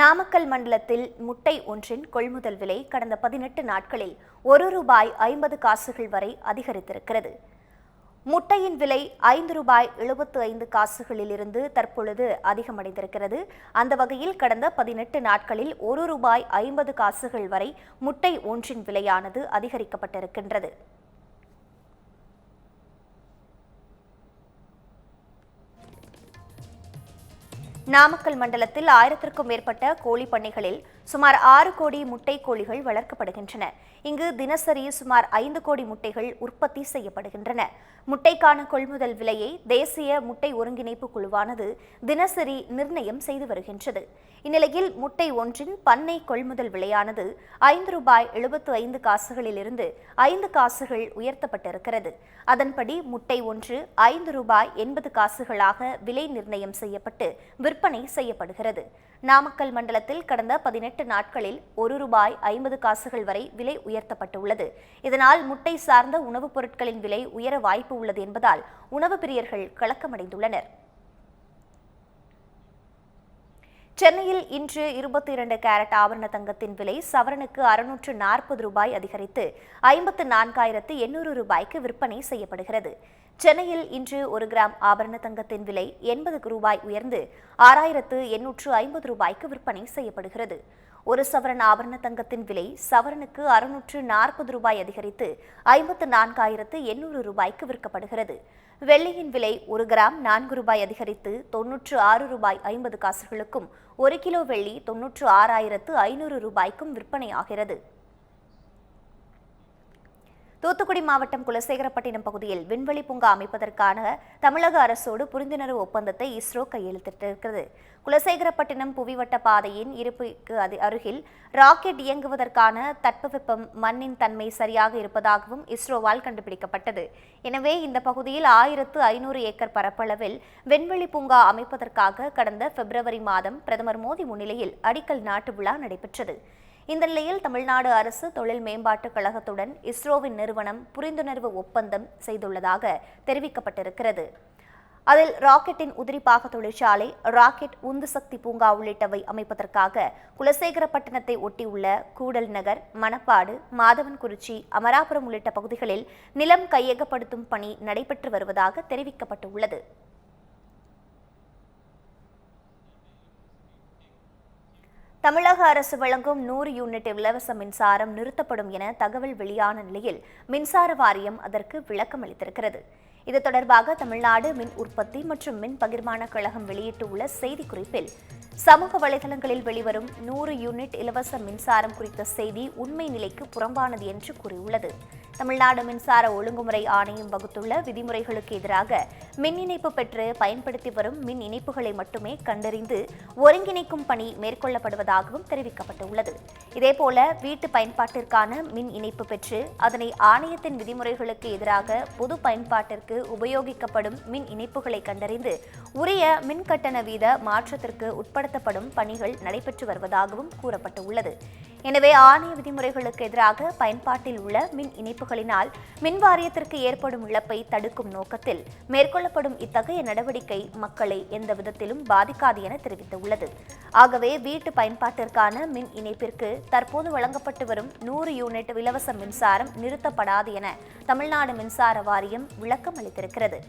நாமக்கல் மண்டலத்தில் முட்டை ஒன்றின் கொள்முதல் விலை கடந்த 18 நாட்களில் ₹1.50 வரை அதிகரித்திருக்கிறது. முட்டையின் விலை ₹5.75 தற்பொழுது அதிகமடைந்திருக்கிறது. அந்த வகையில் கடந்த 18 நாட்களில் ₹1.50 வரை முட்டை ஒன்றின் விலையானது அதிகரிக்கப்பட்டிருக்கின்றது. நாமக்கல் மண்டலத்தில் 1000க்கும் மேற்பட்ட கோழி பண்ணைகளில் சுமார் 6 கோடி முட்டை கோழிகள் வளர்க்கப்படுகின்றன. இங்கு தினசரி சுமார் 5 கோடி முட்டைகள் உற்பத்தி செய்யப்படுகின்றன. முட்டைக்கான கொள்முதல் விலையை தேசிய முட்டை ஒருங்கிணைப்பு குழுவானது தினசரி நிர்ணயம் செய்து வருகின்றது. இந்நிலையில் முட்டை ஒன்றின் பண்ணை கொள்முதல் விலையானது ₹5.75 5 காசுகள் உயர்த்தப்பட்டிருக்கிறது. அதன்படி முட்டை ஒன்று ₹5.80 விலை நிர்ணயம் செய்யப்பட்டு விற்பனை செய்யப்படுகிறது. நாமக்கல் மண்டலத்தில் கடந்த 18 நாட்களில் ₹1.50 வரை விலை உயர்த்தப்பட்டுள்ளது. இதனால் முட்டை சார்ந்த உணவுப் பொருட்களின் விலை உயர வாய்ப்பு உள்ளது என்பதால் உணவு பிரியர்கள் கலக்கமடைந்துள்ளனர். சென்னையில் இன்று 22 கேரட் ஆபரண தங்கத்தின் விலை சவரனுக்கு ₹640 அதிகரித்து ₹54,800 விற்பனை செய்யப்படுகிறது. சென்னையில் இன்று 1 கிராம் ஆபரண தங்கத்தின் விலை ₹80 உயர்ந்து ₹6,850 விற்பனை செய்யப்படுகிறது. ஒரு சவரன் ஆபரண தங்கத்தின் விலை சவரனுக்கு ₹640 அதிகரித்து ₹54,800 விற்கப்படுகிறது. வெள்ளியின் விலை 1 கிராம் ₹4 அதிகரித்து ₹96.50க்கும் 1 கிலோ வெள்ளி ₹96,500 விற்பனையாகிறது. தூத்துக்குடி மாவட்டம் குலசேகரப்பட்டினம் பகுதியில் விண்வெளி பூங்கா அமைப்பதற்கான தமிழக அரசோடு புரிந்துணர்வு ஒப்பந்தத்தை இஸ்ரோ கையெழுத்திட்டிருக்கிறது. குலசேகரப்பட்டினம் புவிவட்ட பாதையின் இருப்புக்கு அருகில் ராக்கெட் இயங்குவதற்கான தட்பவெப்பம் மண்ணின் தன்மை சரியாக இருப்பதாகவும் இஸ்ரோவால் கண்டுபிடிக்கப்பட்டது. எனவே இந்த பகுதியில் 1500 ஏக்கர் பரப்பளவில் விண்வெளி பூங்கா அமைப்பதற்காக கடந்த பிப்ரவரி மாதம் பிரதமர் மோடி முன்னிலையில் அடிக்கல் நாட்டு விழா நடைபெற்றது. இந்த நிலையில் தமிழ்நாடு அரசு தொழில் மேம்பாட்டுக் கழகத்துடன் இஸ்ரோவின் நிறுவனம் புரிந்துணர்வு ஒப்பந்தம் செய்துள்ளதாக தெரிவிக்கப்பட்டிருக்கிறது. அதில் ராக்கெட்டின் உதிரிபாக தொழிற்சாலை, ராக்கெட் உந்து சக்தி பூங்கா உள்ளிட்டவை அமைப்பதற்காக குலசேகரப்பட்டினத்தை ஒட்டியுள்ள கூடல் நகர், மணப்பாடு, மாதவன்குறிச்சி, அமராபுரம் உள்ளிட்ட பகுதிகளில் நிலம் கையகப்படுத்தும் பணி நடைபெற்று வருவதாக தெரிவிக்கப்பட்டுள்ளது. தமிழக அரசு வழங்கும் 100 யூனிட் இலவச மின்சாரம் நிறுத்தப்படும் என தகவல் வெளியான நிலையில் மின்சார வாரியம் அதற்கு விளக்கம் அளித்திருக்கிறது. இது தொடர்பாக தமிழ்நாடு மின் உற்பத்தி மற்றும் மின் பகிர்மான கழகம் வெளியிட்டுள்ள செய்திக்குறிப்பில், சமூக வலைதளங்களில் வெளிவரும் 100 யூனிட் இலவச மின்சாரம் குறித்த செய்தி உண்மை நிலைக்கு புறம்பானது என்று கூறியுள்ளது. தமிழ்நாடு மின்சார ஒழுங்குமுறை ஆணையம் வகுத்துள்ள விதிமுறைகளுக்கு எதிராக மின் இணைப்பு பெற்று பயன்படுத்தி வரும் மின் இணைப்புகளை மட்டுமே கண்டறிந்து ஒருங்கிணைக்கும் பணி மேற்கொள்ளப்படுவதாகவும் தெரிவிக்கப்பட்டுள்ளது. இதேபோல வீட்டு பயன்பாட்டிற்கான மின் இணைப்பு பெற்று அதனை ஆணையத்தின் விதிமுறைகளுக்கு எதிராக பொது பயன்பாட்டிற்கு உபயோகிக்கப்படும் மின் இணைப்புகளை கண்டறிந்து உரிய மின் கட்டண வீத மாற்றத்திற்கு உட்படுத்தப்படும் பணிகள் நடைபெற்று வருவதாகவும் கூறப்பட்டுள்ளது. எனவே ஆணைய விதிமுறைகளுக்கு எதிராக பயன்பாட்டில் உள்ள மின் இணைப்புகளினால் மின் வாரியத்திற்கு ஏற்படும் இழப்பை தடுக்கும் நோக்கத்தில் மேற்கொள்ளப்படும் இத்தகைய நடவடிக்கை மக்களை எந்த விதத்திலும் பாதிக்காது என தெரிவித்துள்ளது. ஆகவே வீட்டு பயன்பாட்டிற்கான மின் இணைப்பிற்கு தற்போது வழங்கப்பட்டு வரும் 100 யூனிட் இலவச மின்சாரம் நிறுத்தப்படாது என தமிழ்நாடு மின்சார வாரியம் விளக்கம் அளித்திருக்கிறது.